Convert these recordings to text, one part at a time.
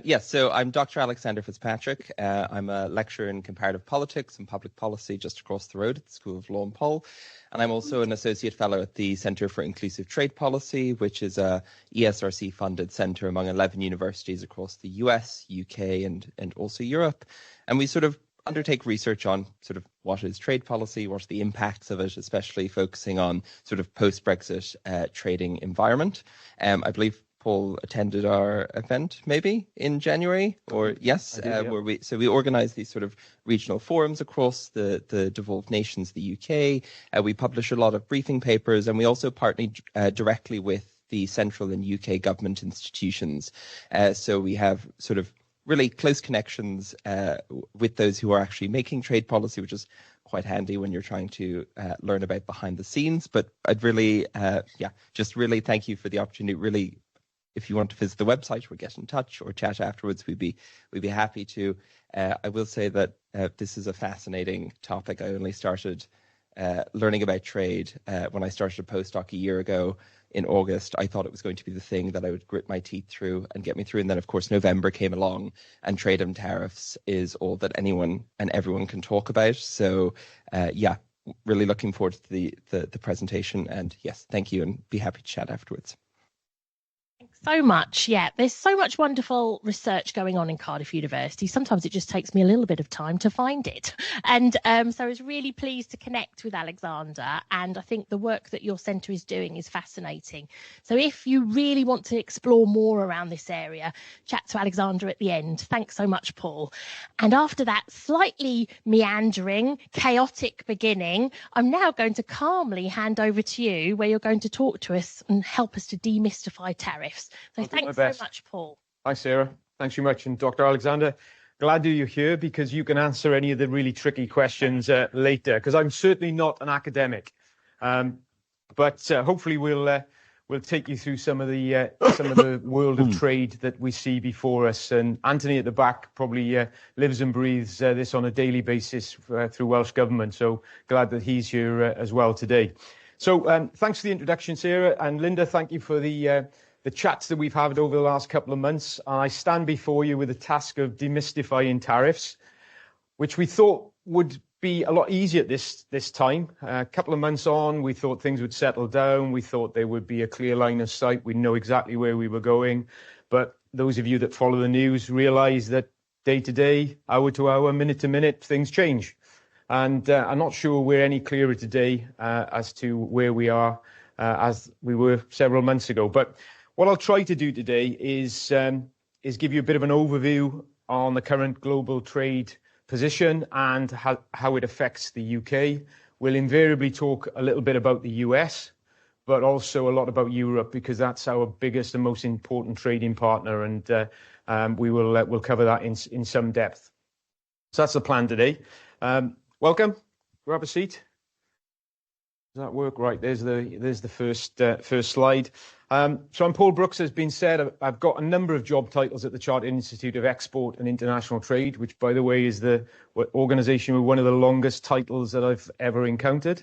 Yes, so I'm Dr. Alexander Fitzpatrick. I'm a lecturer in comparative politics and public policy just across the road at the School of Law and Pol. And I'm also an associate fellow at the Centre for Inclusive Trade Policy, which is a ESRC-funded centre among 11 universities across the US, UK, and also Europe. And we sort of undertake research on sort of what is trade policy, what are the impacts of it, especially focusing on sort of post-Brexit trading environment. I believe Paul attended our event maybe in January, or yes, did, yeah. Where we organise these sort of regional forums across the devolved nations, the UK. We publish a lot of briefing papers, and we also partner directly with the central and UK government institutions. So we have sort of really close connections with those who are actually making trade policy, which is quite handy when you're trying to learn about behind the scenes. But I'd really, just really thank you for the opportunity. Really, if you want to visit the website or get in touch or chat afterwards, we'd be happy to. I will say that this is a fascinating topic. I only started learning about trade when I started a postdoc a year ago. In August, I thought it was going to be the thing that I would grit my teeth through and get me through. And then, of course, November came along, and trade and tariffs is all that anyone and everyone can talk about. So, really looking forward to the presentation. And yes, thank you, and be happy to chat afterwards. Thanks so much. Yeah, there's so much wonderful research going on in Cardiff University. Sometimes it just takes me a little bit of time to find it. And so I was really pleased to connect with Alexander. And I think the work that your centre is doing is fascinating. So if you really want to explore more around this area, chat to Alexander at the end. Thanks so much, Paul. And after that slightly meandering, chaotic beginning, I'm now going to calmly hand over to you, where you're going to talk to us and help us to demystify tariffs. So thanks so much, Paul. Hi, Sarah. Thanks very much. And Dr. Alexander, glad you're here because you can answer any of the really tricky questions later, because I'm certainly not an academic. But hopefully we'll take you through some of the world of trade that we see before us. And Anthony at the back probably lives and breathes this on a daily basis through Welsh Government. So glad that he's here as well today. So thanks for the introduction, Sarah. And Linda, thank you for the chats that we've had over the last couple of months. And I stand before you with the task of demystifying tariffs, which we thought would be a lot easier at this time. A couple of months on, we thought things would settle down. We thought there would be a clear line of sight. We'd know exactly where we were going. But those of you that follow the news realize that day to day, hour to hour, minute to minute, things change. And I'm not sure we're any clearer today as to where we are as we were several months ago. But what I'll try to do today is give you a bit of an overview on the current global trade position and how it affects the UK. We'll invariably talk a little bit about the US, but also a lot about Europe, because that's our biggest and most important trading partner, and we'll cover that in some depth. So that's the plan today. Welcome. Grab a seat. Does that work? Right. There's the first slide. So I'm Paul Brooks. As been said, I've got a number of job titles at the Chartered Institute of Export and International Trade, which, by the way, is the organisation with one of the longest titles that I've ever encountered.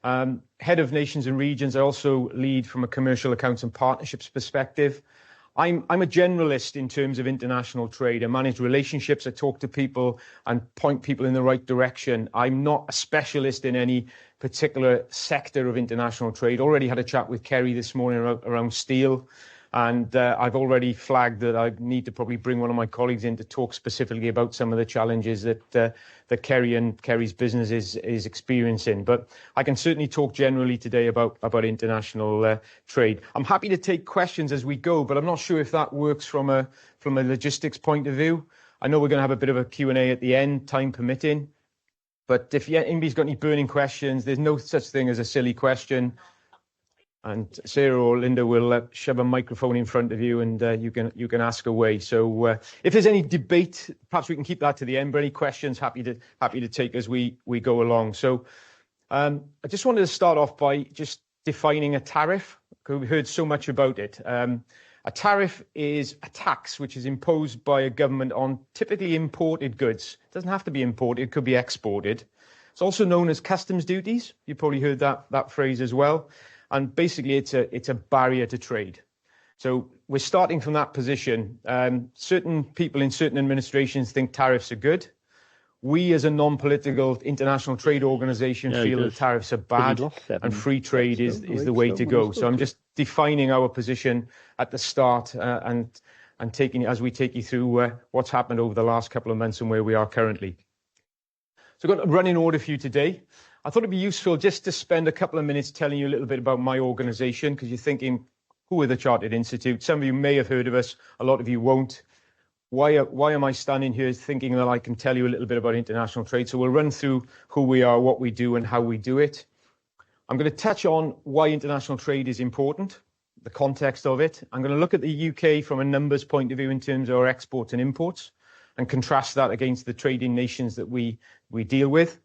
Head of Nations and Regions. I also lead from a commercial accounts and partnerships perspective. I'm a generalist in terms of international trade. I manage relationships. I talk to people and point people in the right direction. I'm not a specialist in any particular sector of international trade. Already had a chat with Kerry this morning around steel. And I've already flagged that I need to probably bring one of my colleagues in to talk specifically about some of the challenges that Kerry and Kerry's business is experiencing. But I can certainly talk generally today about international trade. I'm happy to take questions as we go, but I'm not sure if that works from a logistics point of view. I know we're going to have a bit of a Q&A at the end, time permitting. But if anybody's got any burning questions, there's no such thing as a silly question. And Sarah or Linda will shove a microphone in front of you, and you can ask away. So if there's any debate, perhaps we can keep that to the end. But any questions, happy to take as we go along. So I just wanted to start off by just defining a tariff, because we've heard so much about it. A tariff is a tax which is imposed by a government on typically imported goods. It doesn't have to be imported; it could be exported. It's also known as customs duties. You've probably heard that phrase as well. And basically, it's a barrier to trade. So we're starting from that position. Certain people in certain administrations think tariffs are good. We, as a non-political international trade organisation, feel that tariffs are bad and free trade is the way to go. So I'm just defining our position at the start and as we take you through what's happened over the last couple of months and where we are currently. So I've got a running order for you today. I thought it'd be useful just to spend a couple of minutes telling you a little bit about my organisation, because you're thinking, who are the Chartered Institute? Some of you may have heard of us, a lot of you won't. Why am I standing here thinking that I can tell you a little bit about international trade? So we'll run through who we are, what we do, and how we do it. I'm going to touch on why international trade is important, the context of it. I'm going to look at the UK from a numbers point of view in terms of our exports and imports, and contrast that against the trading nations that we deal with.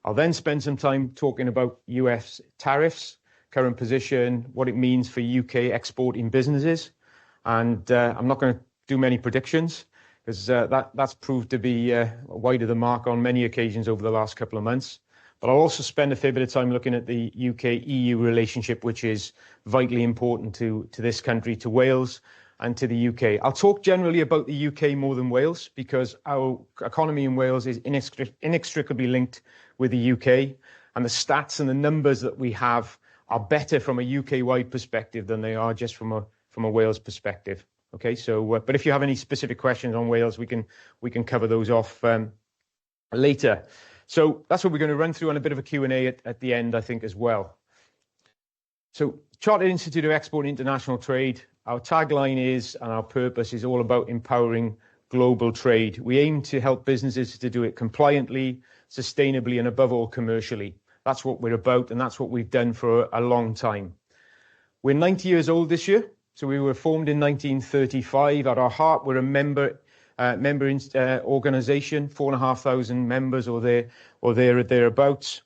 I'll then spend some time talking about US tariffs, current position, what it means for UK exporting businesses. And I'm not going to do many predictions, because that's proved to be wide of the mark on many occasions over the last couple of months. But I'll also spend a fair bit of time looking at the UK-EU relationship, which is vitally important to this country, to Wales and to the UK. I'll talk generally about the UK more than Wales, because our economy in Wales is inextricably linked with the UK, and the stats and the numbers that we have are better from a UK-wide perspective than they are just from a Wales perspective. Okay, so but if you have any specific questions on Wales, we can cover those off later. So that's what we're going to run through, on a bit of a Q&A at the end, I think, as well. So Chartered Institute of Export and International Trade, our tagline is, and our purpose is all about empowering global trade. We aim to help businesses to do it compliantly, sustainably, and above all, commercially. That's what we're about, and that's what we've done for a long time. We're 90 years old this year. So we were formed in 1935. At our heart, we're a member organisation, 4,500 members or thereabouts.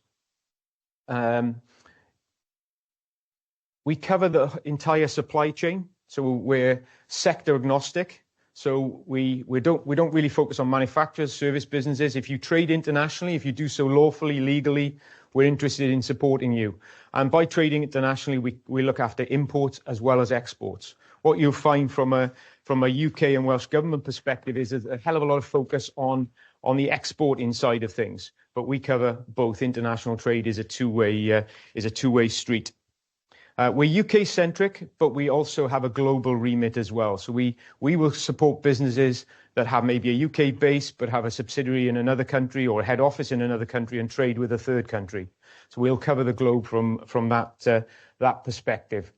We cover the entire supply chain, so we're sector agnostic. So we don't really focus on manufacturers, service businesses. If you trade internationally, if you do so lawfully, legally, we're interested in supporting you. And by trading internationally, we look after imports as well as exports. What you'll find from a UK and Welsh government perspective is a hell of a lot of focus on the exporting side of things. But we cover both. International trade is a two-way street. We're UK centric, but we also have a global remit as well. So we will support businesses that have maybe a UK base, but have a subsidiary in another country or a head office in another country and trade with a third country. So we'll cover the globe from that perspective.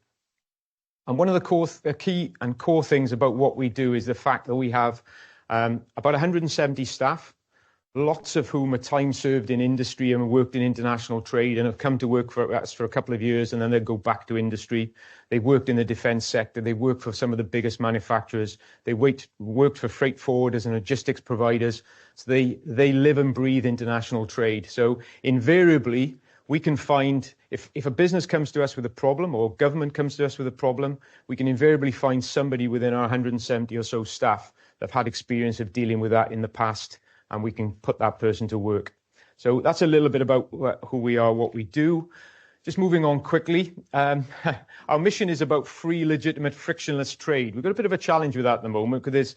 And one of the key and core things about what we do is the fact that we have about 170 staff, lots of whom are time served in industry and worked in international trade and have come to work for us for a couple of years, and then they go back to industry. They've worked in the defence sector. They work for some of the biggest manufacturers. They worked for freight forwarders and logistics providers. So they live and breathe international trade. So invariably, we can find, if a business comes to us with a problem or government comes to us with a problem, we can invariably find somebody within our 170 or so staff that have had experience of dealing with that in the past, and we can put that person to work. So that's a little bit about who we are, what we do. Just moving on quickly. Our mission is about free, legitimate, frictionless trade. We've got a bit of a challenge with that at the moment, because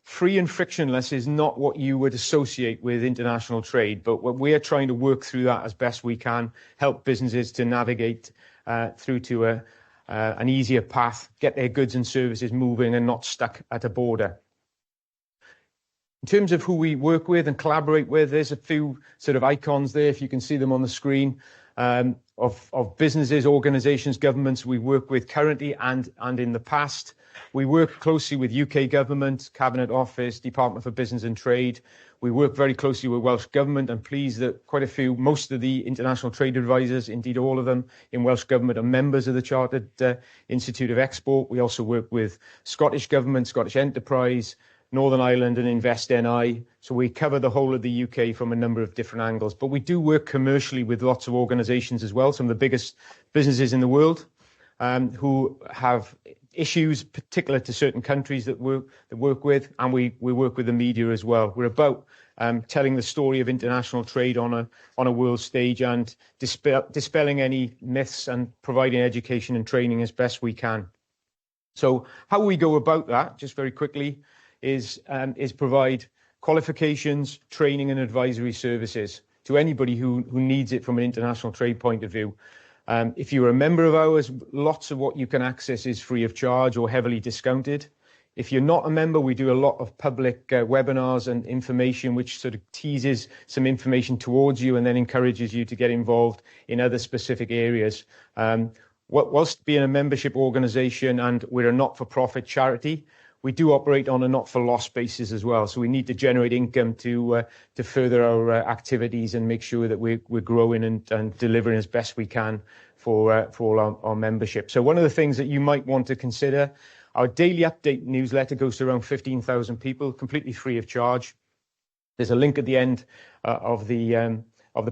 free and frictionless is not what you would associate with international trade, but we are trying to work through that as best we can, help businesses to navigate through to an easier path, get their goods and services moving and not stuck at a border. In terms of who we work with and collaborate with, there's a few sort of icons there, if you can see them on the screen, of businesses, organisations, governments we work with currently and in the past. We work closely with UK government, Cabinet Office, Department for Business and Trade. We work very closely with Welsh Government. I'm pleased that most of the international trade advisors, indeed all of them in Welsh Government, are members of the Chartered Institute of Export. We also work with Scottish Government, Scottish Enterprise, Northern Ireland and Invest NI. So we cover the whole of the UK from a number of different angles. But we do work commercially with lots of organisations as well, some of the biggest businesses in the world who have issues particular to certain countries that work with, and we work with the media as well. We're about telling the story of international trade on a world stage and dispelling any myths and providing education and training as best we can. So how we go about that, just very quickly, is provide qualifications, training and advisory services to anybody who needs it from an international trade point of view. If you're a member of ours, lots of what you can access is free of charge or heavily discounted. If you're not a member, we do a lot of public webinars and information which sort of teases some information towards you and then encourages you to get involved in other specific areas. Whilst being a membership organisation and we're a not-for-profit charity, we do operate on a not-for-loss basis as well. So we need to generate income to further our activities and make sure that we're growing and delivering as best we can for all our membership. So one of the things that you might want to consider, our daily update newsletter goes to around 15,000 people, completely free of charge. There's a link at the end of the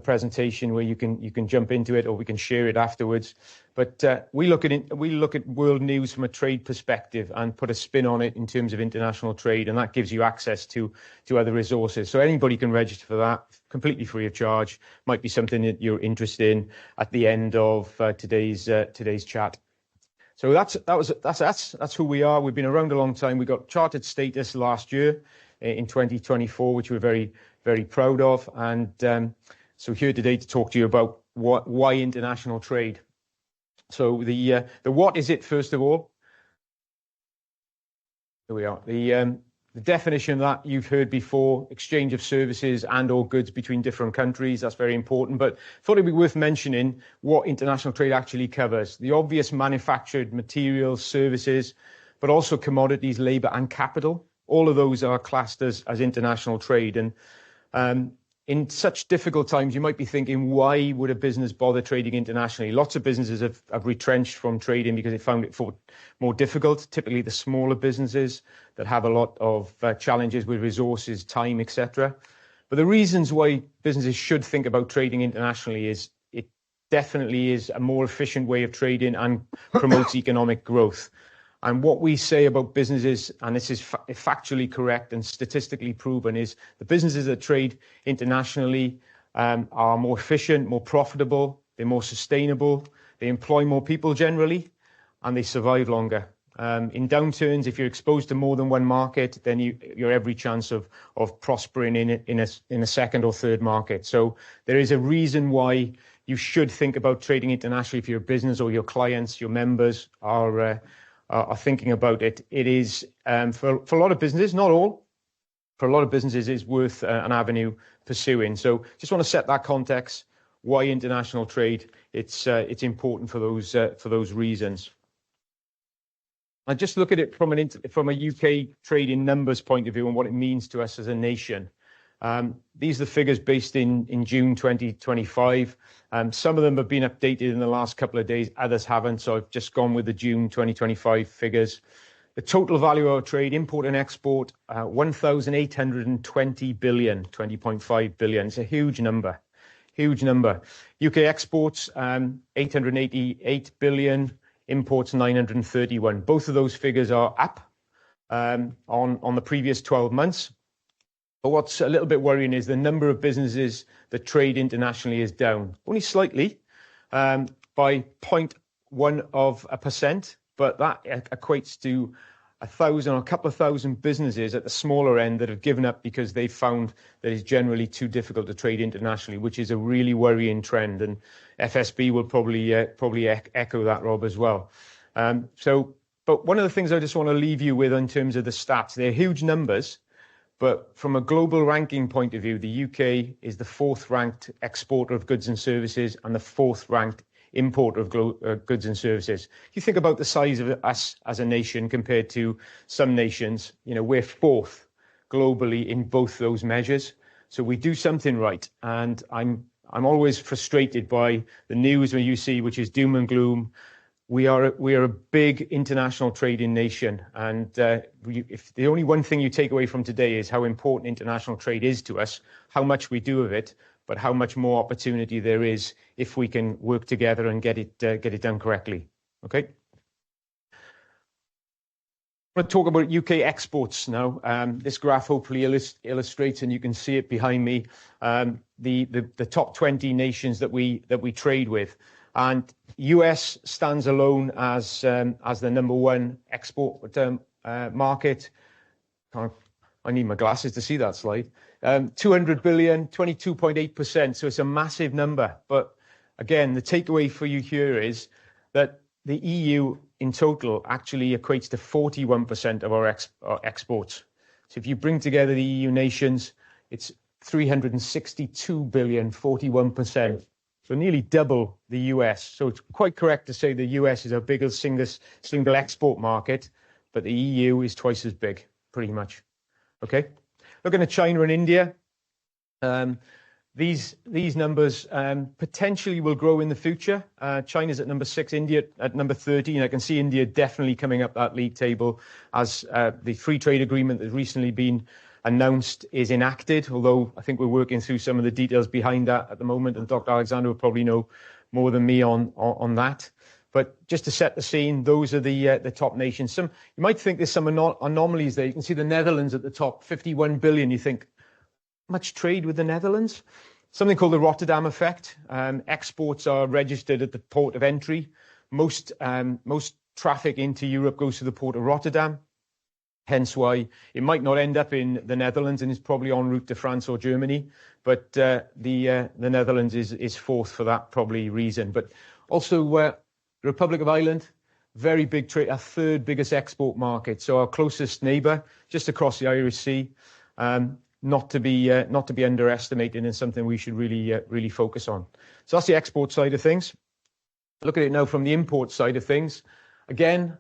presentation where you can jump into it, or we can share it afterwards. But we look at world news from a trade perspective and put a spin on it in terms of international trade, and that gives you access to other resources. So anybody can register for that, completely free of charge. Might be something that you're interested in at the end of today's chat. So that's us. That's who we are. We've been around a long time. We got chartered status last year in 2024, which we're very, very proud of. And so here today to talk to you about why international trade. So the what is it, first of all? Here we are. The definition that you've heard before: exchange of services and or goods between different countries. That's very important. But thought it'd be worth mentioning what international trade actually covers. The obvious: manufactured materials, services, but also commodities, labour and capital. All of those are classed as international trade. And in such difficult times, you might be thinking, why would a business bother trading internationally? Lots of businesses have retrenched from trading because they found it more difficult, typically the smaller businesses that have a lot of challenges with resources, time, etc. But the reasons why businesses should think about trading internationally is it definitely is a more efficient way of trading and promotes economic growth. And what we say about businesses, and this is factually correct and statistically proven, is the businesses that trade internationally are more efficient, more profitable, they're more sustainable, they employ more people generally, and they survive longer. In downturns, if you're exposed to more than one market, then you're every chance of prospering in a second or third market. So there is a reason why you should think about trading internationally if you're a business or your clients, your members are thinking about it. It is, for a lot of businesses, not all, for a lot of businesses, is worth an avenue pursuing. So just want to set that context. Why international trade? It's important for those reasons. I just look at it from a UK trading numbers point of view and what it means to us as a nation. These are the figures based in June 2025. Some of them have been updated in the last couple of days, others haven't, so I've just gone with the June 2025 figures. The total value of our trade, import and export, 1,820 billion, 20.5 billion. It's a huge number, huge number. UK exports, 888 billion, imports 931. Both of those figures are up on the previous 12 months. But what's a little bit worrying is the number of businesses that trade internationally is down, only slightly, by 0.1%, but that equates to 1,000 or a couple of thousand businesses at the smaller end that have given up because they found that it's generally too difficult to trade internationally, which is a really worrying trend. And FSB will probably echo that, Rob, as well. But one of the things I just want to leave you with in terms of the stats, they're huge numbers. But from a global ranking point of view, the UK is the 4th ranked exporter of goods and services and the 4th ranked importer of goods and services. You think about the size of us as a nation compared to some nations, we're 4th globally in both those measures. So we do something right. And I'm always frustrated by the news when you see, which is doom and gloom. We are a big international trading nation, and if the only one thing you take away from today is how important international trade is to us, how much we do of it, but how much more opportunity there is if we can work together and get it done correctly. Okay. I'm going to talk about UK exports now. This graph hopefully illustrates, and you can see it behind me, the top 20 nations that we trade with. And US stands alone as the number one export market. I need my glasses to see that slide. 200 billion, 22.8%. So it's a massive number. But again, the takeaway for you here is that the EU in total actually equates to 41% of our exports. So if you bring together the EU nations, it's 362 billion, 41%. So nearly double the US. So it's quite correct to say the US is our biggest single export market, but the EU is twice as big, pretty much. Okay. Looking at China and India, these numbers potentially will grow in the future. China's at number 6, India at number 13. I can see India definitely coming up that league table as the free trade agreement that's recently been announced is enacted, although I think we're working through some of the details behind that at the moment, and Dr. Alexander will probably know more than me on that. But just to set the scene, those are the top nations. You might think there's some anomalies there. You can see the Netherlands at the top, 51 billion. You think, much trade with the Netherlands? Something called the Rotterdam effect. Exports are registered at the port of entry. Most traffic into Europe goes to the port of Rotterdam. Hence why it might not end up in the Netherlands and is probably en route to France or Germany. But the Netherlands is fourth for that probably reason. But also the Republic of Ireland, very big trade, our third biggest export market. So our closest neighbour, just across the Irish Sea, not to be underestimated, and something we should really focus on. So that's the export side of things. Look at it now from the import side of things. Again,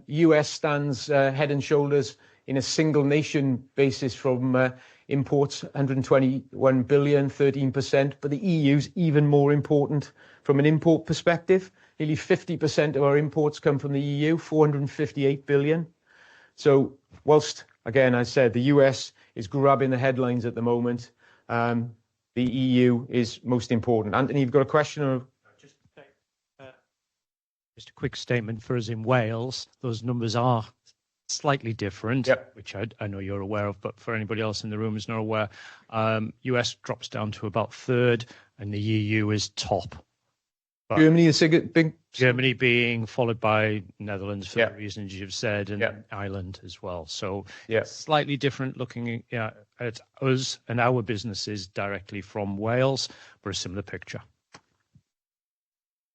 US stands head and shoulders in a single nation basis from imports, 121 billion, 13%. But the EU's even more important from an import perspective. Nearly 50% of our imports come from the EU, 458 billion. So whilst, again, I said, the US is grabbing the headlines at the moment, the EU is most important. Anthony, you've got a question? Or? Just a quick statement for us in Wales. Those numbers are slightly different, which I know you're aware of, but for anybody else in the room who's not aware, US drops down to about third, and the EU is top. But Germany is big. Germany being followed by Netherlands for the reasons you've said, and Ireland as well. So slightly different looking at us and our businesses directly from Wales, but a similar picture.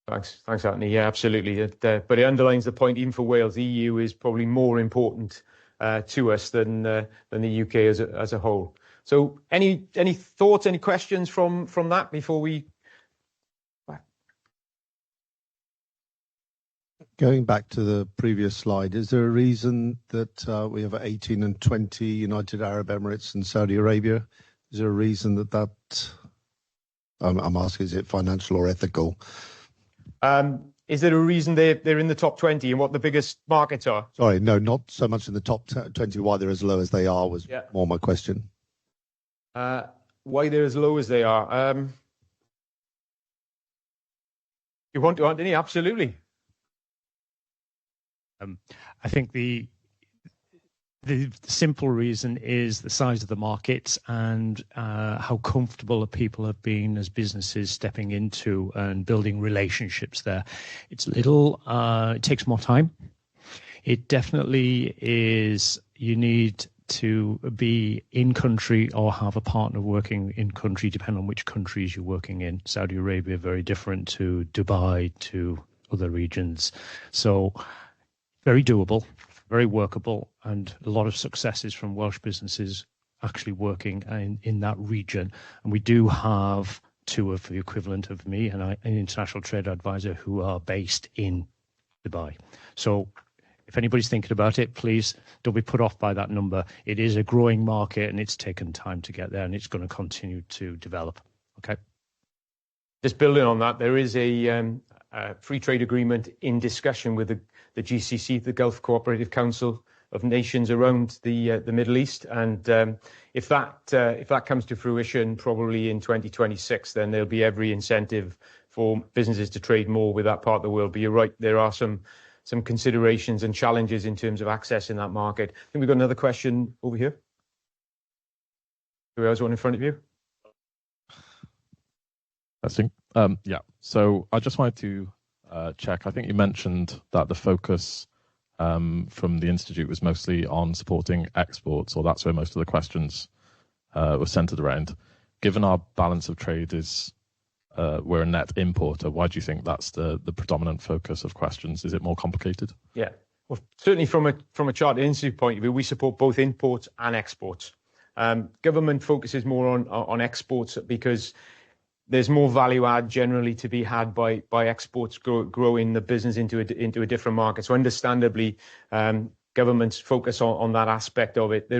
Thanks, Anthony. Yeah, absolutely. But it underlines the point, even for Wales, the EU is probably more important to us than the UK as a whole. So, any thoughts, any questions from that before we? Going back to the previous slide, is there a reason that we have 18 and 20 United Arab Emirates and Saudi Arabia? Is there a reason that I'm asking, is it financial or ethical? Is there a reason they're in the top 20 and what the biggest markets are? Sorry, no, not so much in the top 20. Why they're as low as they are was more my question. Why they're as low as they are? You want to, Anthony? Absolutely. I think the simple reason is the size of the markets and how comfortable people have been as businesses stepping into and building relationships there. It's it takes more time. It definitely is, you need to be in country or have a partner working in country, depending on which countries you're working in. Saudi Arabia, very different to Dubai, to other regions. So very doable, very workable, and a lot of successes from Welsh businesses actually working in that region. And we do have two of the equivalent of me and an international trade advisor who are based in Dubai. So if anybody's thinking about it, please don't be put off by that number. It is a growing market and it's taken time to get there, and it's going to continue to develop. Okay. Just building on that, there is a free trade agreement in discussion with the GCC, the Gulf Cooperative Council of Nations around the Middle East, and if that comes to fruition, probably in 2026, then there'll be every incentive for businesses to trade more with that part of the world. But you're right, there are some considerations and challenges in terms of access in that market. I think we've got another question over here. Who else one in front of you? I think Yeah. So I just wanted to check. I think you mentioned that the focus from the Institute was mostly on supporting exports, or that's where most of the questions were centered around. Given our balance of trade is we're a net importer, why do you think that's the predominant focus of questions? Is it more complicated? Yeah. Well, certainly from a Chartered Institute point of view, we support both imports and exports. Government focuses more on exports because there's more value add generally to be had by exports growing the business into a different market. So understandably, governments focus on that aspect of it.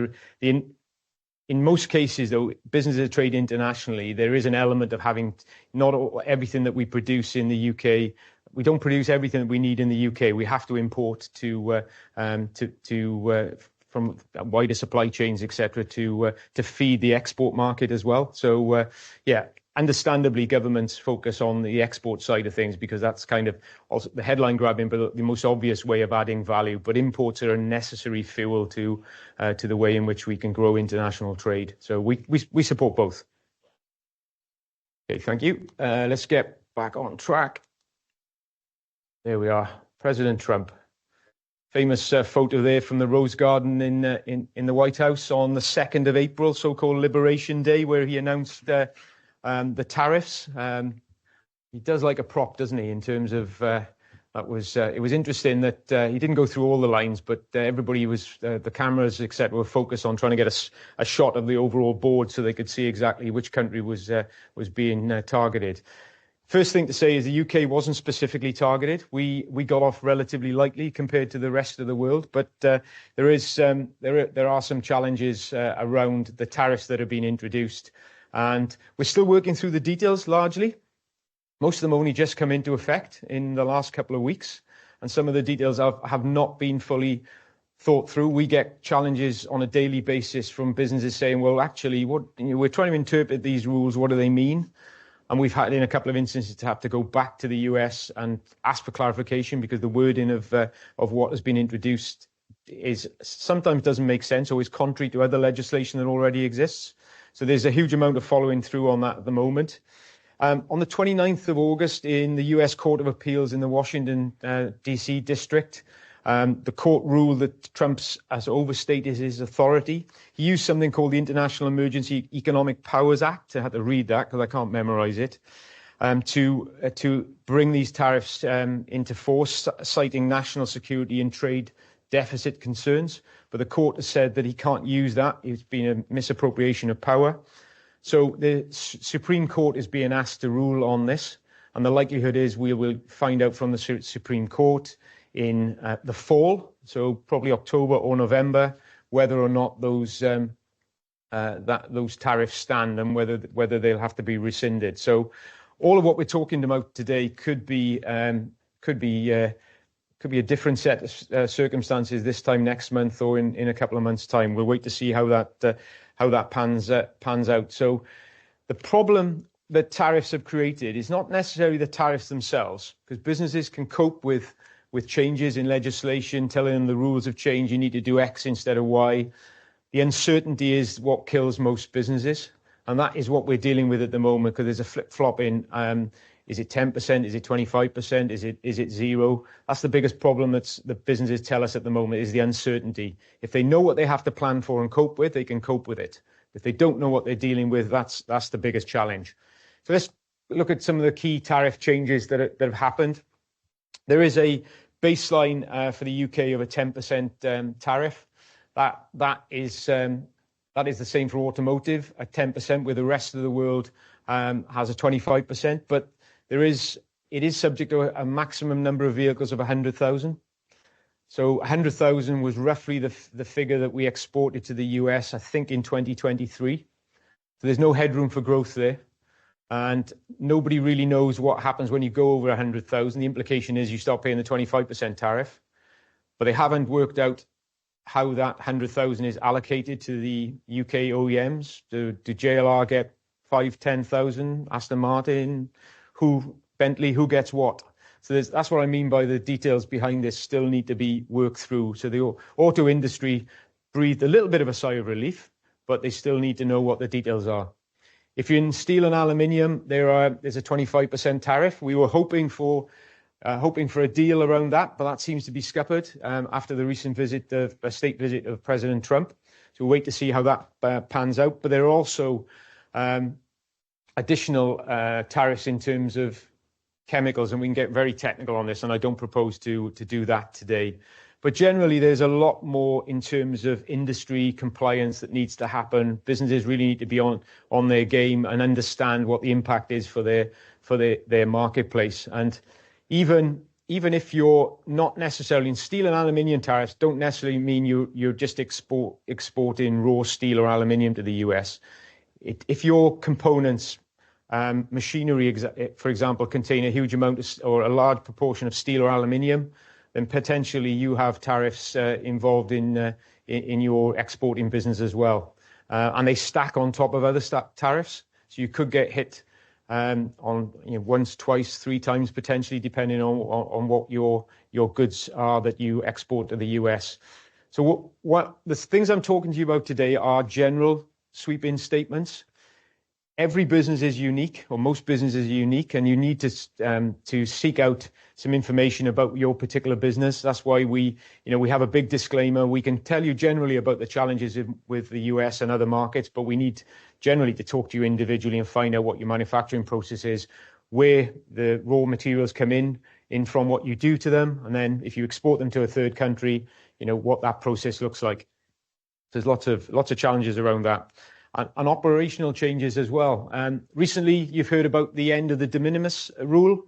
In most cases, though, businesses that trade internationally, there is an element of having not everything that we produce in the UK. We don't produce everything that we need in the UK. We have to import from wider supply chains, etc., to feed the export market as well. So, understandably, governments focus on the export side of things because that's kind of also the headline grabbing, but the most obvious way of adding value. But imports are a necessary fuel to the way in which we can grow international trade. So we support both. Okay, thank you. Let's get back on track. There we are, President Trump. Famous photo there from the Rose Garden in the White House on the 2nd of April, so-called Liberation Day, where he announced the tariffs. He does like a prop, doesn't he? In terms of it was interesting that he didn't go through all the lines, but everybody was the cameras, etc., were focused on trying to get a shot of the overall board so they could see exactly which country was being targeted. First thing to say is the UK wasn't specifically targeted. We got off relatively lightly compared to the rest of the world, but there are some challenges around the tariffs that have been introduced, and we're still working through the details largely. Most of them only just come into effect in the last couple of weeks, and some of the details have not been fully thought through. We get challenges on a daily basis from businesses saying, well, actually, we're trying to interpret these rules. What do they mean? And we've had, in a couple of instances, to have to go back to the US and ask for clarification because the wording of what has been introduced sometimes doesn't make sense or is contrary to other legislation that already exists. So there's a huge amount of following through on that at the moment. On the 29th of August, in the US Court of Appeals in the Washington, D.C. district, the court ruled that Trump has overstated his authority. He used something called the International Emergency Economic Powers Act. I had to read that because I can't memorize it. To bring these tariffs into force, citing national security and trade deficit concerns. But the court has said that he can't use that. It's been a misappropriation of power. So the Supreme Court is being asked to rule on this. And the likelihood is we will find out from the Supreme Court in the fall, so probably October or November, whether or not those tariffs stand and whether they'll have to be rescinded. So all of what we're talking about today could be a different set of circumstances this time next month or in a couple of months' time. We'll wait to see how that pans out. So the problem that tariffs have created is not necessarily the tariffs themselves, because businesses can cope with changes in legislation, telling them the rules have changed, you need to do X instead of Y. The uncertainty is what kills most businesses. And that is what we're dealing with at the moment, because there's a flip-flop in, is it 10%, is it 25%, is it zero? That's the biggest problem that businesses tell us at the moment, is the uncertainty. If they know what they have to plan for and cope with, they can cope with it. If they don't know what they're dealing with, that's the biggest challenge. So let's look at some of the key tariff changes that have happened. There is a baseline for the UK of a 10% tariff. That is the same for automotive at 10%, where the rest of the world has a 25%. But it is subject to a maximum number of vehicles of 100,000. So 100,000 was roughly the figure that we exported to the US, I think, in 2023. So there's no headroom for growth there. And nobody really knows what happens when you go over 100,000. The implication is you start paying the 25% tariff. But they haven't worked out how that 100,000 is allocated to the UK OEMs. Do JLR get 5,000-10,000? Aston Martin? Bentley? Who gets what? So that's what I mean by the details behind this still need to be worked through. So the auto industry breathed a little bit of a sigh of relief, but they still need to know what the details are. If you're in steel and aluminium, there's a 25% tariff. We were hoping for a deal around that, but that seems to be scuppered after the recent state visit of President Trump. So we'll wait to see how that pans out. But there are also additional tariffs in terms of chemicals, and we can get very technical on this, and I don't propose to do that today. But generally, there's a lot more in terms of industry compliance that needs to happen. Businesses really need to be on their game and understand what the impact is for their marketplace. And even if you're not necessarily in steel and aluminium, tariffs don't necessarily mean you're just exporting raw steel or aluminium to the US. If your components, machinery, for example, contain a huge amount or a large proportion of steel or aluminium, then potentially you have tariffs involved in your exporting business as well. And they stack on top of other tariffs. So you could get hit on once, twice, three times potentially, depending on what your goods are that you export to the US. So what the things I'm talking to you about today are general sweeping statements. Every business is unique, or most businesses are unique, and you need to seek out some information about your particular business. That's why we have a big disclaimer. We can tell you generally about the challenges with the US and other markets, but we need generally to talk to you individually and find out what your manufacturing process is, where the raw materials come in from what you do to them, and then if you export them to a third country, what that process looks like. There's lots of challenges around that. And operational changes as well. Recently, you've heard about the end of the de minimis rule.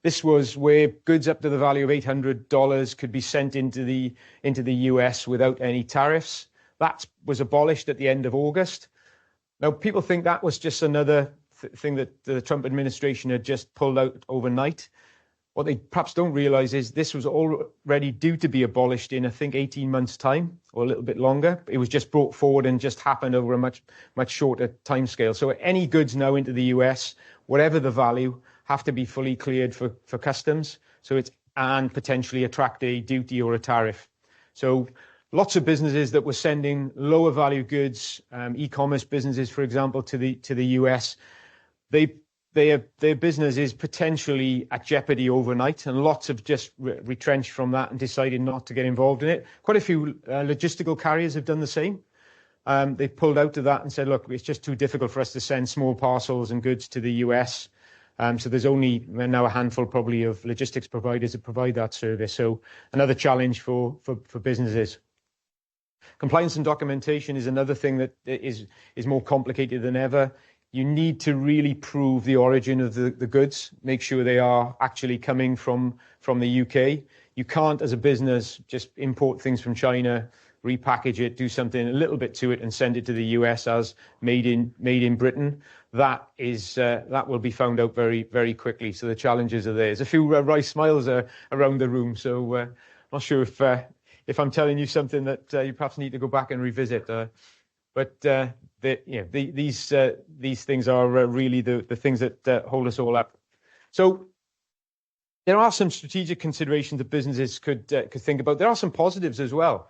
This was where goods up to the value of $800 could be sent into the US without any tariffs. That was abolished at the end of August. Now, people think that was just another thing that the Trump administration had just pulled out overnight. What they perhaps don't realize is this was already due to be abolished in, I think, 18 months' time or a little bit longer. It was just brought forward and just happened over a much shorter timescale. So any goods now into the US, whatever the value, have to be fully cleared for customs. And potentially attract a duty or a tariff. So lots of businesses that were sending lower value goods, e-commerce businesses, for example, to the US, their business is potentially at jeopardy overnight, and lots have just retrenched from that and decided not to get involved in it. Quite a few logistical carriers have done the same. They pulled out of that and said, look, it's just too difficult for us to send small parcels and goods to the US. So there's only now a handful probably of logistics providers that provide that service. So another challenge for businesses. Compliance and documentation is another thing that is more complicated than ever. You need to really prove the origin of the goods, make sure they are actually coming from the UK. You can't, as a business, just import things from China, repackage it, do something a little bit to it, and send it to the US as made in Britain. That will be found out very, very quickly. So the challenges are there. There's a few wry smiles around the room. So I'm not sure if I'm telling you something that you perhaps need to go back and revisit. But these things are really the things that hold us all up. So there are some strategic considerations that businesses could think about. There are some positives as well.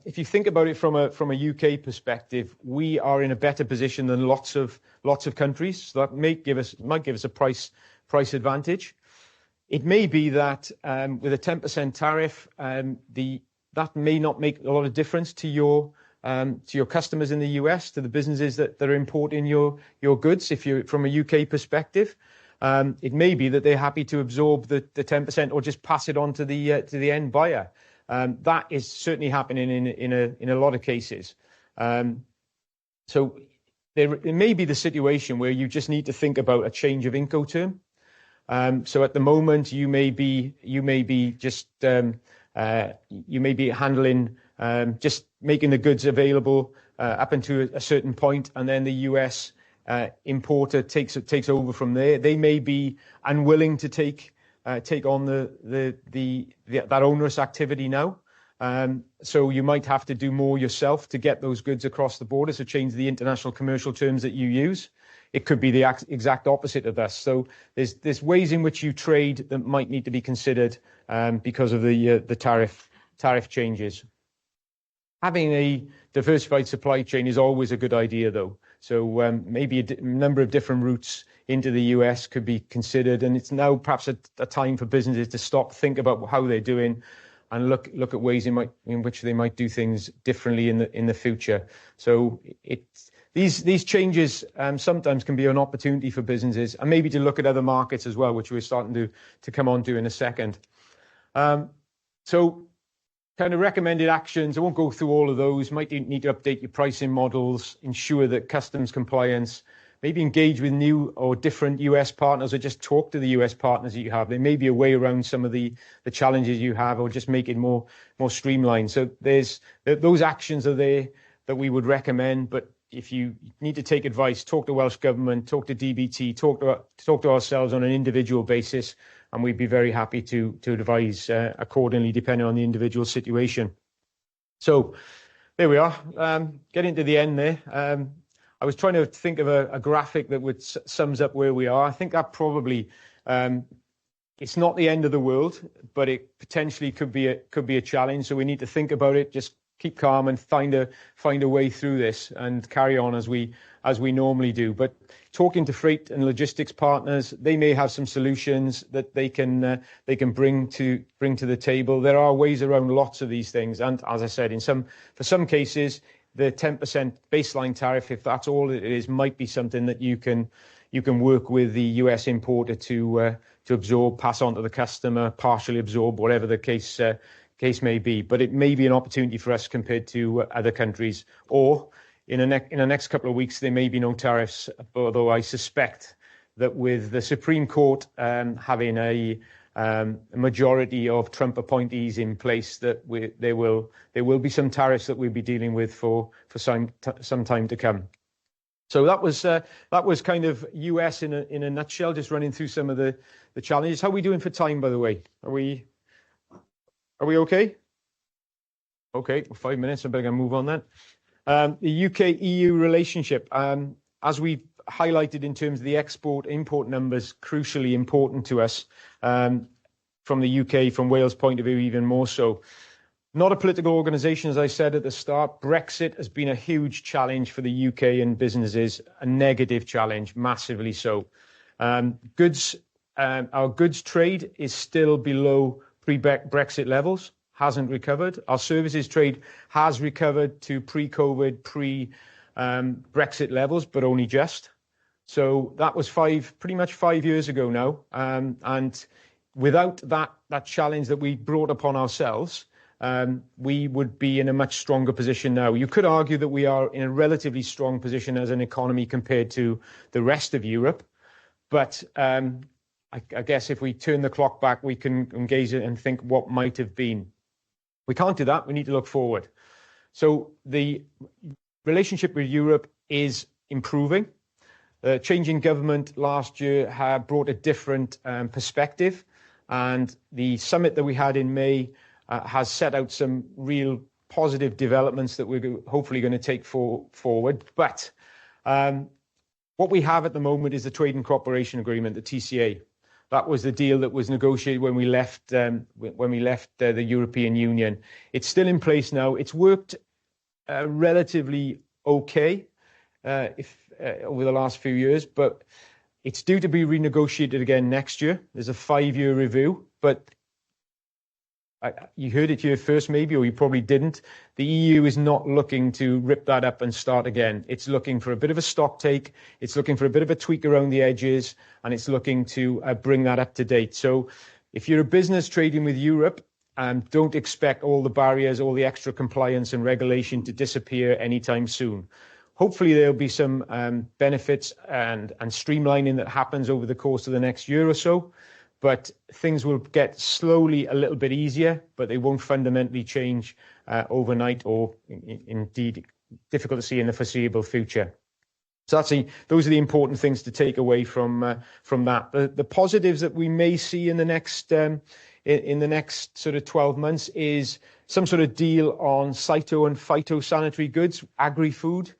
If you think about it from a UK perspective, we are in a better position than lots of countries. So that might give us a price advantage. It may be that with a 10% tariff, that may not make a lot of difference to your customers in the US, to the businesses that are importing your goods. If you're from a UK perspective, it may be that they're happy to absorb the 10% or just pass it on to the end buyer. That is certainly happening in a lot of cases. So it may be the situation where you just need to think about a change of Incoterm. So at the moment, you may be handling just making the goods available up until a certain point, and then the US importer takes over from there. They may be unwilling to take on that onerous activity now. So you might have to do more yourself to get those goods across the border, so change the international commercial terms that you use. It could be the exact opposite of this. So there's ways in which you trade that might need to be considered because of the tariff changes. Having a diversified supply chain is always a good idea, though. So maybe a number of different routes into the US could be considered. And it's now perhaps a time for businesses to stop, think about how they're doing, and look at ways in which they might do things differently in the future. So these changes sometimes can be an opportunity for businesses, and maybe to look at other markets as well, which we're starting to come on to in a second. So kind of recommended actions. I won't go through all of those. Might need to update your pricing models, ensure that customs compliance, maybe engage with new or different US partners, or just talk to the US partners that you have. There may be a way around some of the challenges you have, or just make it more streamlined. So those actions are there that we would recommend. But if you need to take advice, talk to Welsh Government, talk to DBT, talk to ourselves on an individual basis, and we'd be very happy to advise accordingly, depending on the individual situation. So there we are. Getting to the end there. I was trying to think of a graphic that sums up where we are. I think that probably it's not the end of the world, but it potentially could be a challenge. So we need to think about it. Just keep calm and find a way through this, and carry on as we normally do. But talking to freight and logistics partners, they may have some solutions that they can bring to the table. There are ways around lots of these things, and as I said, for some cases, the 10% baseline tariff, if that's all it is, might be something that you can work with the US importer to absorb, pass on to the customer, partially absorb, whatever the case may be. But it may be an opportunity for us compared to other countries. Or in the next couple of weeks, there may be no tariffs, although I suspect that with the Supreme Court having a majority of Trump appointees in place, that there will be some tariffs that we'll be dealing with for some time to come. So that was kind of US in a nutshell, just running through some of the challenges. How are we doing for time, by the way? Are we okay? Okay, 5 minutes. I better move on then. The UK-EU relationship, as we've highlighted in terms of the export-import numbers, crucially important to us from the UK, from Wales' point of view, even more so. Not a political organisation, as I said at the start. Brexit has been a huge challenge for the UK and businesses, a negative challenge, massively so. Our goods trade is still below pre-Brexit levels, hasn't recovered. Our services trade has recovered to pre-COVID, pre-Brexit levels, but only just. So that was pretty much 5 years ago now. And without that challenge that we brought upon ourselves, we would be in a much stronger position now. You could argue that we are in a relatively strong position as an economy compared to the rest of Europe. But I guess if we turn the clock back, we can engage it and think what might have been. We can't do that. We need to look forward. So the relationship with Europe is improving. The changing government last year had brought a different perspective, and the summit that we had in May has set out some real positive developments that we're hopefully going to take forward. But what we have at the moment is the Trade and Cooperation Agreement, the TCA. That was the deal that was negotiated when we left the European Union. It's still in place now. It's worked relatively okay over the last few years, but it's due to be renegotiated again next year. There's a 5-year review, but you heard it here first maybe, or you probably didn't. The EU is not looking to rip that up and start again. It's looking for a bit of a stock take. It's looking for a bit of a tweak around the edges, and it's looking to bring that up to date. So if you're a business trading with Europe, don't expect all the barriers, all the extra compliance and regulation to disappear anytime soon. Hopefully there'll be some benefits and streamlining that happens over the course of the next year or so. But things will get slowly a little bit easier, but they won't fundamentally change overnight, or indeed difficult to see in the foreseeable future. So those are the important things to take away from that. The positives that we may see in the next sort of 12 months is some sort of deal on cyto and phytosanitary goods, agri-food.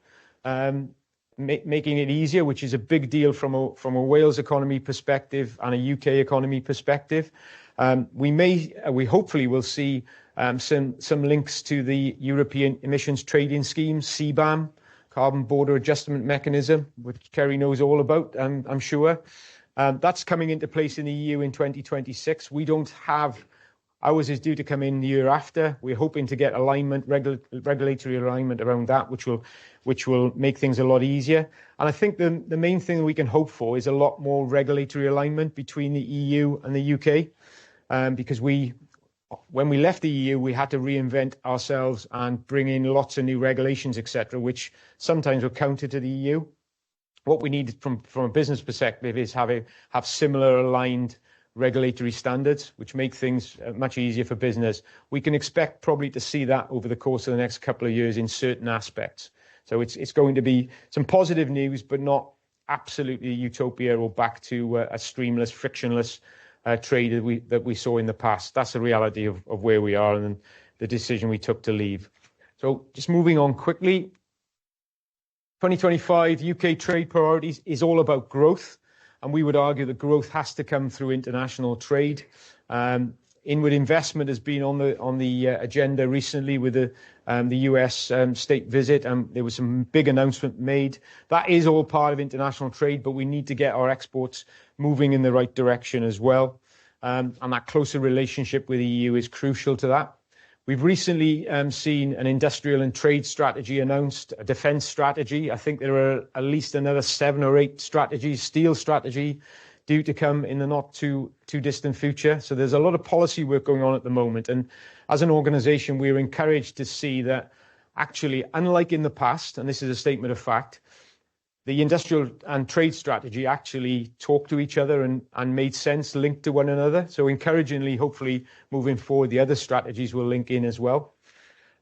Making it easier, which is a big deal from a Wales economy perspective and a UK economy perspective. We hopefully will see some links to the European Emissions Trading Scheme, CBAM, carbon border adjustment mechanism, which Kerry knows all about, I'm sure. That's coming into place in the EU in 2026. We don't have, ours is due to come in the year after. We're hoping to get alignment, regulatory alignment around that, which will make things a lot easier. And I think the main thing we can hope for is a lot more regulatory alignment between the EU and the UK, because when we left the EU, we had to reinvent ourselves and bring in lots of new regulations, etc., which sometimes were counter to the EU. What we need from a business perspective is have similar aligned regulatory standards, which make things much easier for business. We can expect probably to see that over the course of the next couple of years in certain aspects. So it's going to be some positive news, but not absolutely utopia or back to a streamless, frictionless trade that we saw in the past. That's the reality of where we are and the decision we took to leave. So just moving on quickly. 2025 UK trade priorities is all about growth, and we would argue that growth has to come through international trade. Inward investment has been on the agenda recently with the US state visit, and there was some big announcement made. That is all part of international trade, but we need to get our exports moving in the right direction as well. And that closer relationship with the EU is crucial to that. We've recently seen an industrial and trade strategy announced, a defence strategy. I think there are at least another 7 or 8 strategies, steel strategy, due to come in the not too distant future. So there's a lot of policy work going on at the moment. And as an organisation, we're encouraged to see that actually, unlike in the past, and this is a statement of fact, the industrial and trade strategy actually talked to each other and made sense, linked to one another. So encouragingly, hopefully, moving forward, the other strategies will link in as well.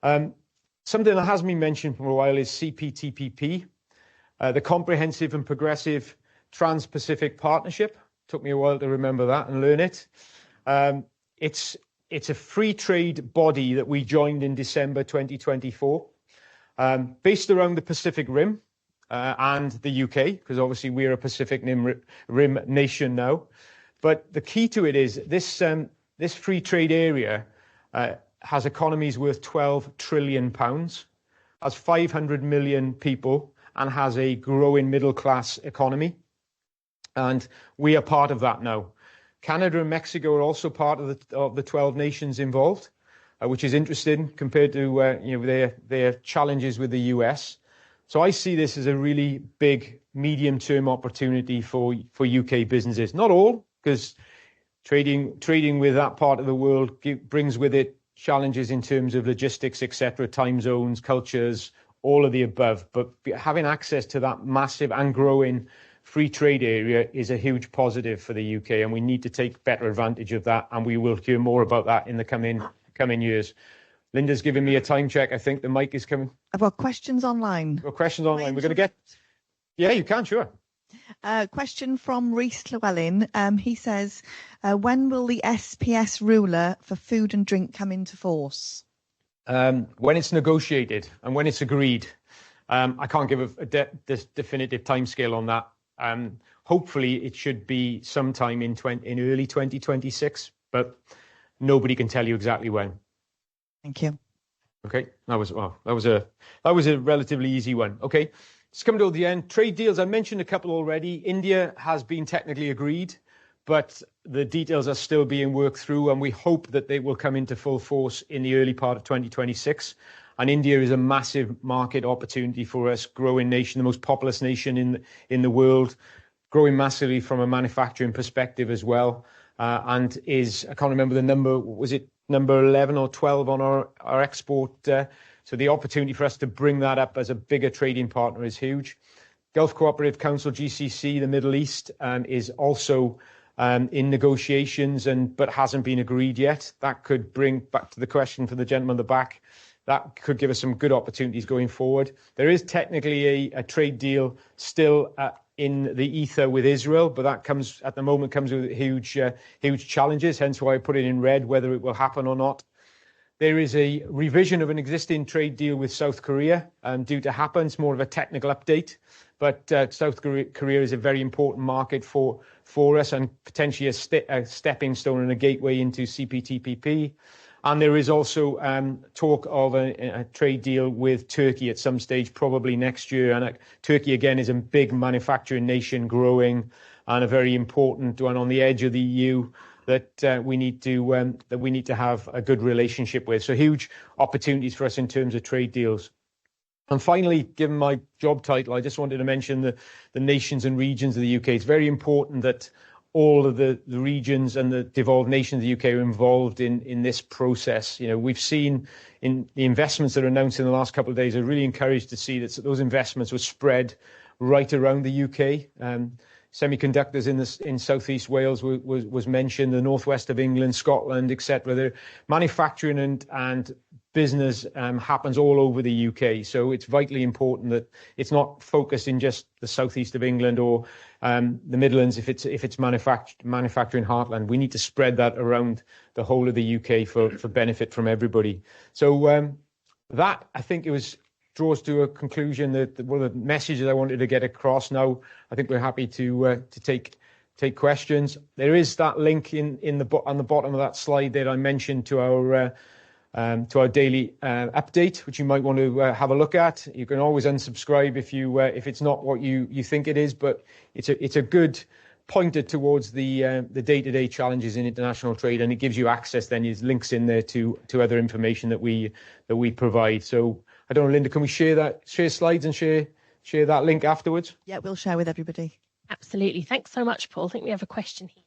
Something that has been mentioned for a while is CPTPP, the Comprehensive and Progressive Trans-Pacific Partnership. Took me a while to remember that and learn it. It's a free trade body that we joined in December 2024, based around the Pacific Rim. And the UK, because obviously we're a Pacific Rim nation now. But the key to it is this free trade area has economies worth £12 trillion, has 500 million people, and has a growing middle class economy. And we are part of that now. Canada and Mexico are also part of the 12 nations involved, which is interesting compared to their challenges with the US. So I see this as a really big medium-term opportunity for UK businesses. Not all, because trading with that part of the world brings with it challenges in terms of logistics, etc., time zones, cultures, all of the above. But having access to that massive and growing free trade area is a huge positive for the UK, and we need to take better advantage of that. And we will hear more about that in the coming years. Linda's giving me a time check. I think the mic is coming. I've got questions online. We're going to get... Yeah, you can, sure. Question from Rhys Llewellyn. He says, when will the SPS ruler for food and drink come into force? When it's negotiated and when it's agreed. I can't give a definitive timescale on that. Hopefully, it should be sometime in early 2026, but nobody can tell you exactly when. Thank you. Okay, that was a relatively easy one. Okay, let's come to the end. Trade deals, I mentioned a couple already. India has been technically agreed, but the details are still being worked through, and we hope that they will come into full force in the early part of 2026. And India is a massive market opportunity for us, growing nation, the most populous nation in the world, growing massively from a manufacturing perspective as well, and is, I can't remember the number, was it number 11 or 12 on our export. So the opportunity for us to bring that up as a bigger trading partner is huge. Gulf Cooperative Council, GCC, the Middle East, is also in negotiations, but hasn't been agreed yet. That could bring, back to the question for the gentleman at the back, that could give us some good opportunities going forward. There is technically a trade deal still in the ether with Israel, but that comes with huge challenges, hence why I put it in red, whether it will happen or not. There is a revision of an existing trade deal with South Korea due to happen. It's more of a technical update, but South Korea is a very important market for us and potentially a stepping stone and a gateway into CPTPP. And there is also talk of a trade deal with Turkey at some stage, probably next year. And Turkey, again, is a big manufacturing nation, growing, and a very important one on the edge of the EU that we need to have a good relationship with. So huge opportunities for us in terms of trade deals. And finally, given my job title, I just wanted to mention the nations and regions of the UK. It's very important that all of the regions and the devolved nations of the UK are involved in this process. You know, we've seen in the investments that are announced in the last couple of days, I'm really encouraged to see that those investments were spread right around the UK. Semiconductors in southeast Wales was mentioned, the northwest of England, Scotland, etc. Manufacturing and business happens all over the UK, so it's vitally important that it's not focused in just the southeast of England or the Midlands. If it's manufacturing heartland, we need to spread that around the whole of the UK for benefit from everybody. So that, I think, draws to a conclusion that one of the messages I wanted to get across. Now, I think we're happy to take questions. There is that link on the bottom of that slide that I mentioned to our daily update, which you might want to have a look at. You can always unsubscribe if it's not what you think it is, but it's a good pointer towards the day-to-day challenges in international trade, and it gives you access. Then there's links in there to other information that we provide. So I don't know, Linda, can we share slides and share that link afterwards? Yeah, we'll share with everybody. Absolutely. Thanks so much, Paul. I think we have a question here.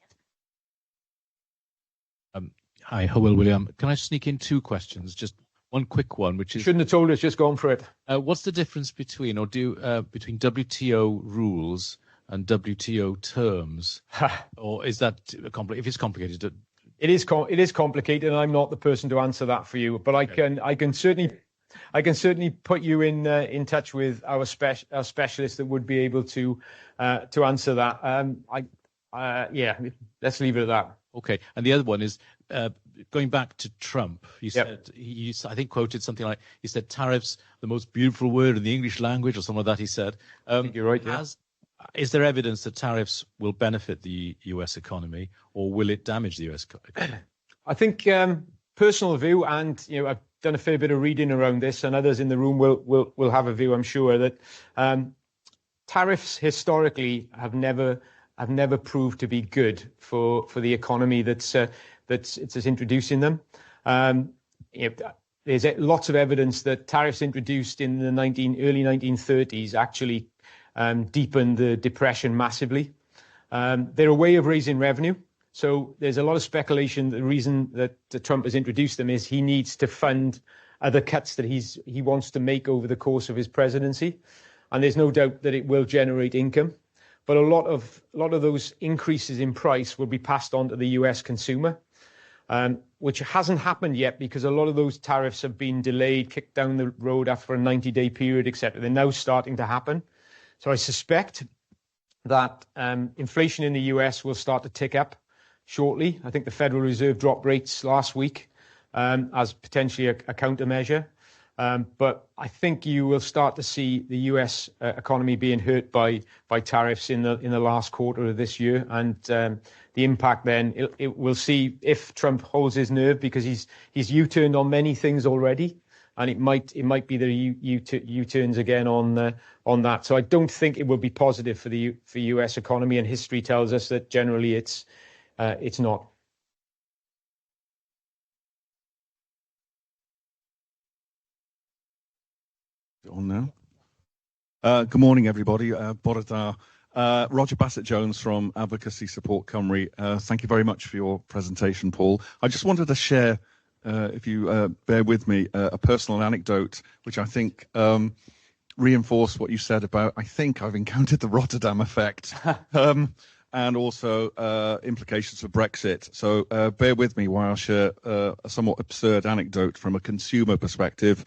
Hi, Howell William. Can I sneak in two questions? Just one quick one, which is... Shouldn't have told us, just gone for it. What's the difference between WTO rules and WTO terms? Or is that if it's complicated? It is complicated, and I'm not the person to answer that for you. But I can certainly put you in touch with our specialist that would be able to answer that. Let's leave it at that. Okay. And the other one is going back to Trump. You said I think quoted something like, he said tariffs, the most beautiful word in the English language, or something like that. He said. I think you're right. Yeah. Is there evidence that tariffs will benefit the US economy, or will it damage the US economy? I think personal view, and I've done a fair bit of reading around this, and others in the room will have a view, I'm sure, that tariffs historically have never proved to be good for the economy that's introducing them. There's lots of evidence that tariffs introduced in the early 1930s actually deepened the depression massively. They're a way of raising revenue. So there's a lot of speculation. The reason that Trump has introduced them is he needs to fund other cuts that he wants to make over the course of his presidency, and there's no doubt that it will generate income. But a lot of those increases in price will be passed on to the US consumer, which hasn't happened yet because a lot of those tariffs have been delayed, kicked down the road after a 90-day period, etc. They're now starting to happen. So I suspect that inflation in the US will start to tick up shortly. I think the Federal Reserve dropped rates last week as potentially a countermeasure. But I think you will start to see the US economy being hurt by tariffs in the last quarter of this year, and the impact then we'll see if Trump holds his nerve, because he's U-turned on many things already, and it might be that he U-turns again on that. So I don't think it will be positive for the US economy, and history tells us that generally it's not. On now. Good morning, everybody. Bore da. Roger Bassett-Jones from Advocacy Support Cymru. Thank you very much for your presentation, Paul. I just wanted to share, if you bear with me, a personal anecdote, which I think reinforced what you said about, I think I've encountered the Rotterdam effect, and also implications for Brexit. So bear with me while I share a somewhat absurd anecdote from a consumer perspective.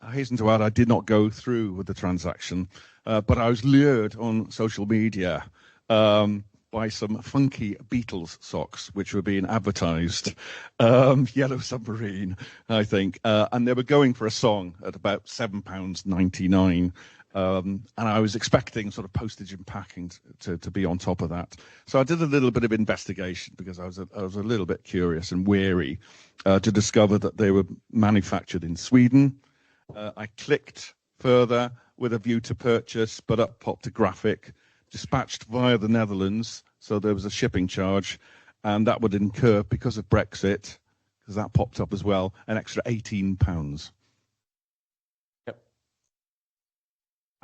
I hasten to add, I did not go through with the transaction, but I was lured on social media by some funky Beatles socks, which were being advertised. Yellow Submarine, I think. And they were going for a song at about £7.99. And I was expecting sort of postage and packing to be on top of that. So I did a little bit of investigation because I was a little bit curious and wary to discover that they were manufactured in Sweden. I clicked further with a view to purchase, but up popped a graphic, dispatched via the Netherlands. So there was a shipping charge, and that would incur, because of Brexit, because that popped up as well, an extra £18. Yep.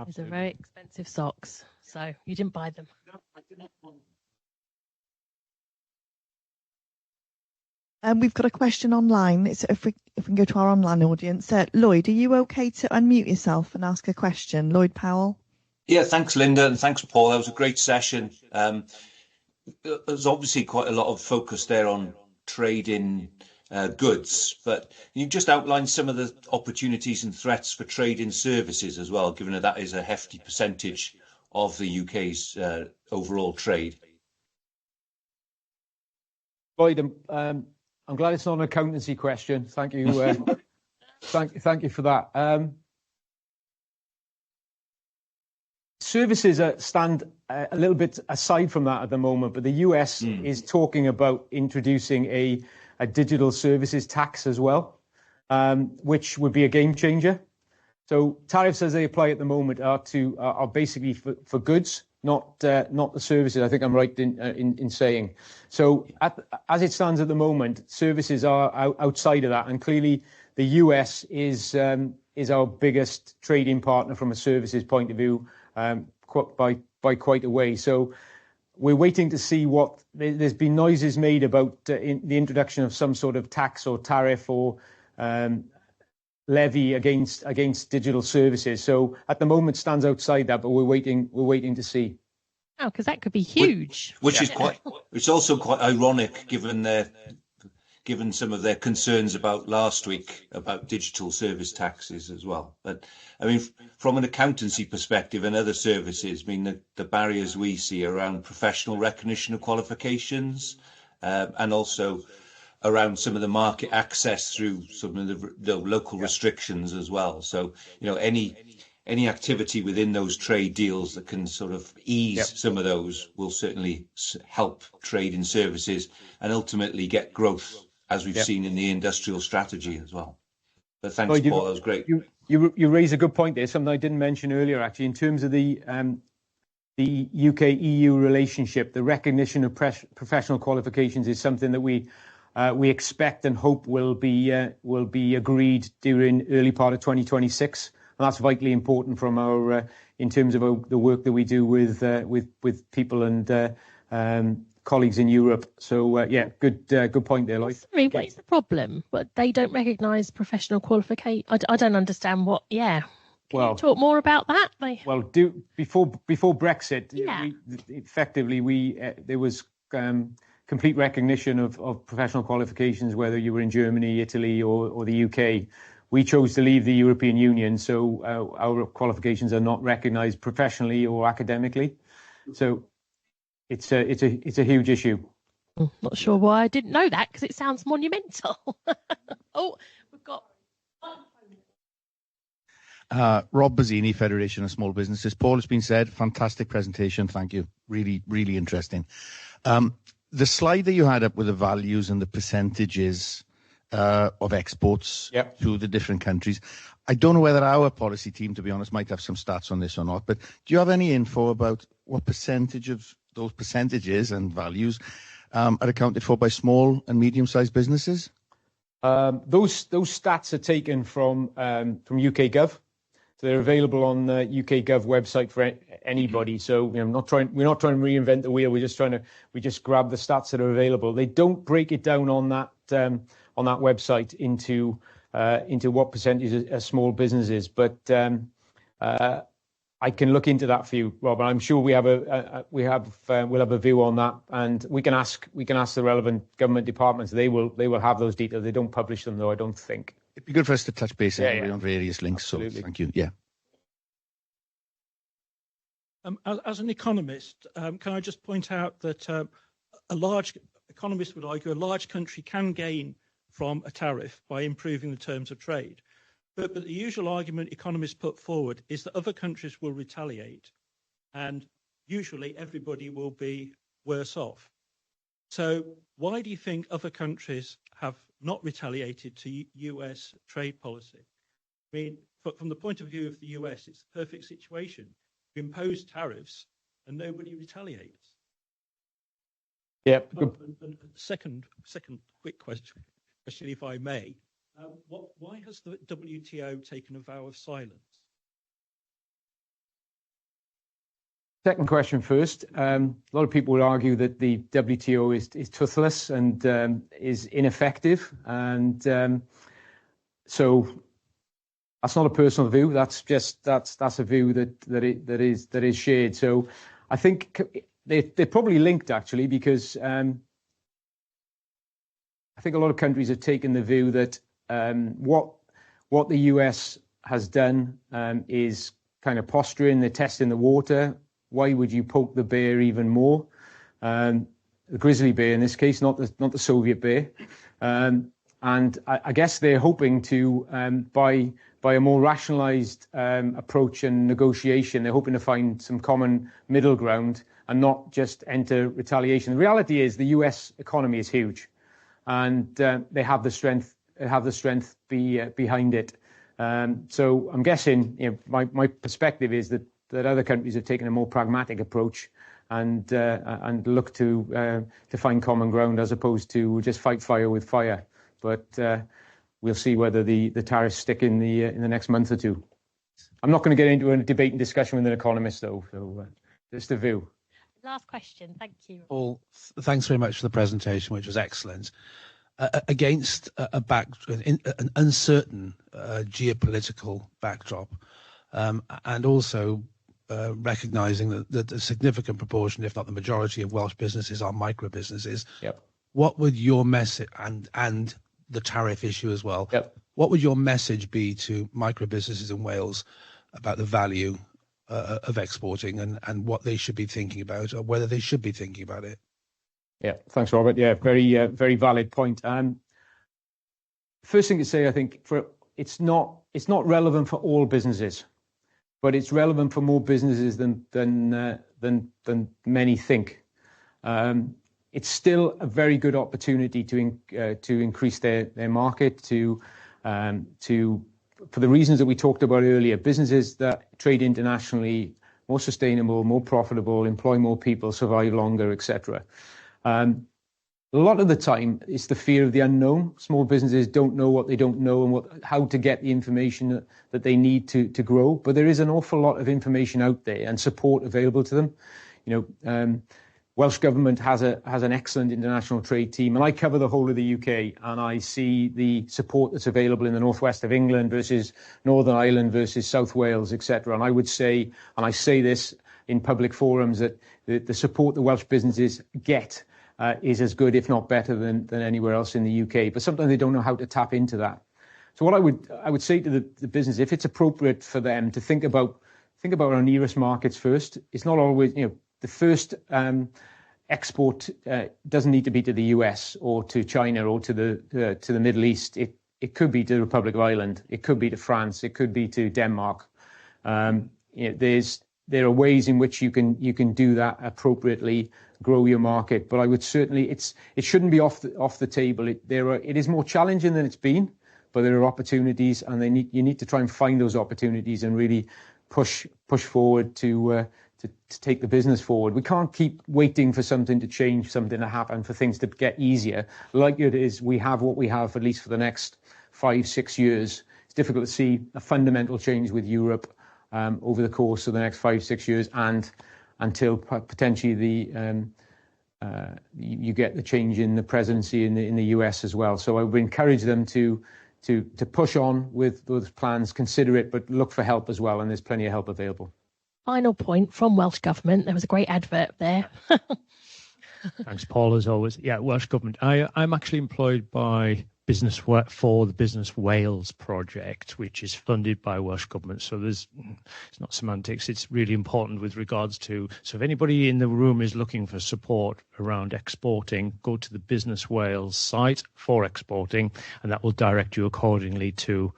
These are very expensive socks, so you didn't buy them. No, I didn't. We've got a question online. It's if we can go to our online audience. Lloyd, are you okay to unmute yourself and ask a question? Lloyd Powell. Yeah, thanks, Linda, and thanks, Paul. That was a great session. There's obviously quite a lot of focus there on trade in goods, but you just outlined some of the opportunities and threats for trade in services as well, given that is a hefty percentage of the UK's overall trade. Lloyd, I'm glad it's not an accountancy question. Thank you. Thank you for that. Services stand a little bit aside from that at the moment, but the US is talking about introducing a digital services tax as well, which would be a game changer. So tariffs as they apply at the moment are basically for goods, not the services. I think I'm right in saying. So as it stands at the moment, services are outside of that, and clearly the US is our biggest trading partner from a services point of view. By quite a way. So we're waiting to see what there's been noises made about the introduction of some sort of tax or tariff or levy against digital services. So at the moment stands outside that, but we're waiting to see. Oh, because that could be huge. Which is it's also quite ironic given some of their concerns about last week about digital service taxes as well. But I mean, from an accountancy perspective and other services, I mean, the barriers we see around professional recognition of qualifications and also around some of the market access through some of the local restrictions as well. So, you know, any activity within those trade deals that can sort of ease some of those will certainly help trade in services and ultimately get growth, as we've seen in the industrial strategy as well. But thanks, Paul, that was great. You raise a good point there, something I didn't mention earlier, actually, in terms of the UK-EU relationship. The recognition of professional qualifications is something that we expect and hope will be agreed during early part of 2026, and that's vitally important from our in terms of the work that we do with people and colleagues in Europe. So good point there, Lloyd. Sorry, what is the problem? But they don't recognise professional qualification. I don't understand what. Yeah. Can you talk more about that? Before Brexit, there was complete recognition of professional qualifications, whether you were in Germany, Italy, or the UK. We chose to leave the European Union, so our qualifications are not recognised professionally or academically. So it's a huge issue. Not sure why I didn't know that, because it sounds monumental. Oh, we've got. Rob Bazzini, Federation of Small Businesses. Paul, has been said, fantastic presentation. Thank you. Really, really interesting. The slide that you had up with the values and the percentages of exports to the different countries. I don't know whether our policy team, to be honest, might have some stats on this or not, but do you have any info about what percentage of those percentages and values are accounted for by small and medium-sized businesses? Those stats are taken from UK Gov. So they're available on the UK Gov website for anybody. So we're not trying to reinvent the wheel. We just grab the stats that are available. They don't break it down on that website into what percentage are small businesses. But I can look into that for you, Rob. I'm sure we'll have a view on that, and we can ask the relevant government departments. They will have those details. They don't publish them, though, I don't think. It'd be good for us to touch base on various links. Absolutely. So thank you. Yeah. As an economist, can I just point out that a large economist would argue a large country can gain from a tariff by improving the terms of trade. But the usual argument economists put forward is that other countries will retaliate, and usually everybody will be worse off. So why do you think other countries have not retaliated to US trade policy? I mean, from the point of view of the US, it's a perfect situation. You impose tariffs and nobody retaliates. Yeah. And second quick question, if I may. Why has the WTO taken a vow of silence? Second question first. A lot of people would argue that the WTO is toothless and is ineffective, and so that's not a personal view. That's a view that is shared. So I think they're probably linked actually, because I think a lot of countries have taken the view that what the US has done is kind of posturing, they're testing the water. Why would you poke the bear even more? The grizzly bear in this case, not the Soviet bear. And I guess they're hoping to, by a more rationalised approach and negotiation, they're hoping to find some common middle ground and not just enter retaliation. The reality is the US economy is huge, and they have the strength. Behind it. So I'm guessing, my perspective is that other countries have taken a more pragmatic approach and look to find common ground as opposed to just fight fire with fire. But we'll see whether the tariffs stick in the next month or two. I'm not going to get into a debate and discussion with an economist, though. So just a view. Last question. Thank you. Paul, thanks very much for the presentation, which was excellent. Against an uncertain geopolitical backdrop, and also recognising that a significant proportion, if not the majority, of Welsh businesses are micro businesses. Yep. What would your message, and the tariff issue as well? Yep. What would your message be to micro businesses in Wales about the value of exporting and what they should be thinking about, or whether they should be thinking about it? Yeah, thanks, Robert. Yeah, very valid point. First thing to say, I think it's not relevant for all businesses, but it's relevant for more businesses than many think. It's still a very good opportunity to increase their market for the reasons that we talked about earlier. Businesses that trade internationally, more sustainable, more profitable, employ more people, survive longer, etc. A lot of the time, it's the fear of the unknown. Small businesses don't know what they don't know and how to get the information that they need to grow. But there is an awful lot of information out there and support available to them. Welsh Government has an excellent international trade team, and I cover the whole of the UK, and I see the support that's available in the northwest of England versus Northern Ireland versus South Wales, etc. And I would say, and I say this in public forums, that the support the Welsh businesses get is as good, if not better, than anywhere else in the UK. But sometimes they don't know how to tap into that. So what I would say to the business, if it's appropriate for them to think about our nearest markets first. It's not always, the first export doesn't need to be to the US or to China or to the Middle East. It could be to the Republic of Ireland. It could be to France. It could be to Denmark. There are ways in which you can do that appropriately, grow your market. But I would certainly, it shouldn't be off the table. It is more challenging than it's been, but there are opportunities, and you need to try and find those opportunities and really push forward to take the business forward. We can't keep waiting for something to change, something to happen, for things to get easier. Like it is, we have what we have, at least for the next 5-6 years. It's difficult to see a fundamental change with Europe over the course of the next 5-6 years, and until potentially you get the change in the presidency in the US as well. So I would encourage them to push on with those plans, consider it, but look for help as well, and there's plenty of help available. Final point from Welsh Government. There was a great advert there. Thanks, Paul, as always. Yeah, Welsh Government. I'm actually employed by for the Business Wales project, which is funded by Welsh Government. So it's not semantics. It's really important with regards to, so if anybody in the room is looking for support around exporting, go to the Business Wales site for exporting, and that will direct you accordingly to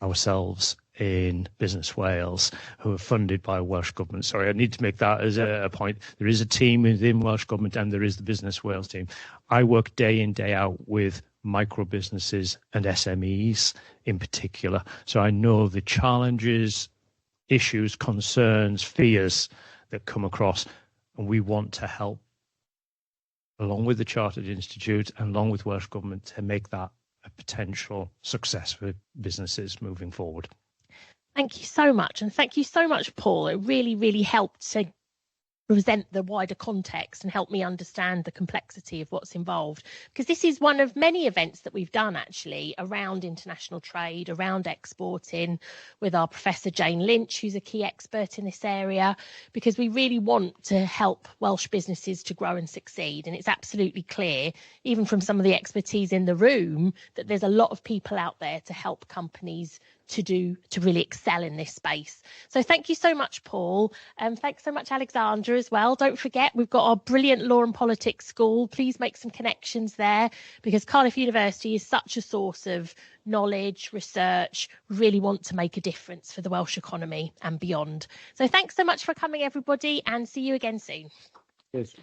ourselves in Business Wales, who are funded by Welsh Government. Sorry, I need to make that as a point. There is a team within Welsh Government and there is the Business Wales team. I work day in, day out with micro businesses and SMEs in particular. So I know the challenges, issues, concerns, fears that come across, and we want to help, along with the Chartered Institute and along with Welsh Government, to make that a potential success for businesses moving forward. Thank you so much. And thank you so much, Paul. It really, really helped to present the wider context and help me understand the complexity of what's involved, because this is one of many events that we've done actually around international trade, around exporting, with our Professor Jane Lynch, who's a key expert in this area, because we really want to help Welsh businesses to grow and succeed. And it's absolutely clear, even from some of the expertise in the room, that there's a lot of people out there to help companies to really excel in this space. So thank you so much, Paul. Thanks so much, Alexandra, as well. Don't forget, we've got our brilliant Law and Politics School. Please make some connections there, because Cardiff University is such a source of knowledge, research. We really want to make a difference for the Welsh economy and beyond. So thanks so much for coming, everybody, and see you again soon. Cheers.